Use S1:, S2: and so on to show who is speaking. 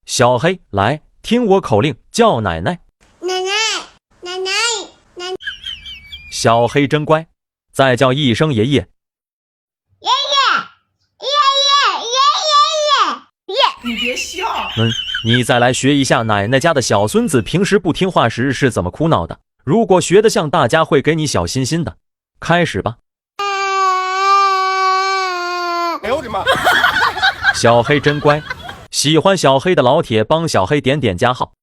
S1: 小黑，来，听我口令，叫奶奶。
S2: 奶奶，奶奶，奶奶。
S1: 小黑真乖，再叫一声爷爷。
S2: 爷爷，爷爷，爷爷，爷爷。
S3: 你别笑。
S1: 你再来学一下奶奶家的小孙子平时不听话时是怎么哭闹的。如果学得像，大家会给你小心心的。开始吧。
S3: 哎呦我的妈！
S1: 小黑真乖，喜欢小黑的老铁帮小黑点点加号。